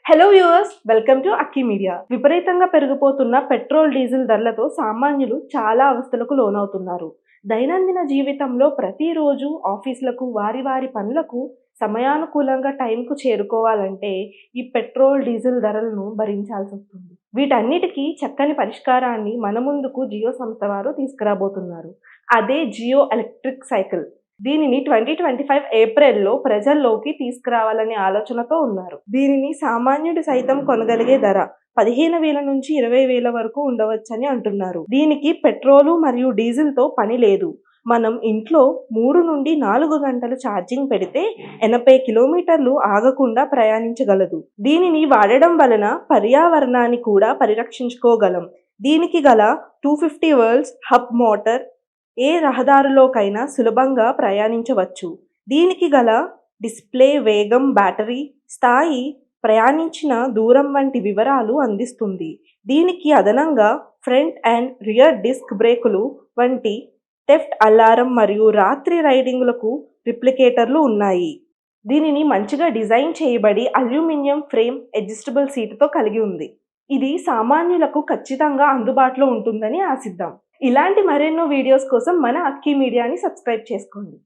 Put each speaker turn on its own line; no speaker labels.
Hello viewers, welcome to అక్కీ media. విపరీతంగా పెరిగిపోతున్న petrol diesel ధరలతో సామాన్యులు చాలా అవస్థలకు లోనవుతున్నారు. దైనందిన జీవితంలో ప్రతిరోజు ఆఫీసులకు వారి వారి పనులకు సమయానుకూలంగా టైంకు చేరుకోవాలంటే ఈ పెట్రోల్ డీజిల్ ధరలను భరించాల్సి వస్తుంది. వీటన్నిటికీ చక్కని పరిష్కారాన్ని మన ముందుకు జియో సంస్థ వారు తీసుకురాబోతున్నారు. అదే జియో ఎలక్ట్రిక్ సైకిల్. దీనిని 2025 ఏప్రిల్‌లో ప్రజల్లోకి తీసుకురావాలనే ఆలోచనతో ఉన్నారు. దీనిని సామాన్యుడు సైతం కొనగలిగే ధర 15,000 నుంచి 20,000 వరకు ఉండవచ్చని అంటున్నారు. దీనికి పెట్రోలు మరియు డీజిల్‌తో పని లేదు. మనం ఇంట్లో 3 నుండి 4 గంటలు ఛార్జింగ్ పెడితే 80 కిలోమీటర్లు ఆగకుండా ప్రయాణించగలదు. దీనిని వాడడం వలన పర్యావరణాన్ని కూడా పరిరక్షించుకోగలం. దీనికి గల 250 వోల్ట్స్ హబ్ మోటార్ ఏ రహదారిలోకైనా సులభంగా ప్రయాణించవచ్చు. దీనికి గల డిస్ప్లే వేగం, బ్యాటరీ స్థాయి, ప్రయాణించిన దూరం వంటి వివరాలు అందిస్తుంది. దీనికి అదనంగా ఫ్రంట్ అండ్ రియర్ డిస్క్ బ్రేకులు వంటి థెఫ్ట్ అలారం మరియు రాత్రి రైడింగులకు రిప్లికేటర్లు ఉన్నాయి. దీనిని మంచిగా డిజైన్ చేయబడి అల్యూమినియం ఫ్రేమ్ అడ్జస్టబుల్ సీటుతో కలిగి ఉంది. ఇది సామాన్యులకు ఖచ్చితంగా అందుబాటులో ఉంటుందని ఆశిద్దాం. ఇలాంటి మరెన్నో వీడియోస్ కోసం మన అక్కీ మీడియాని సబ్స్క్రైబ్ చేసుకోండి.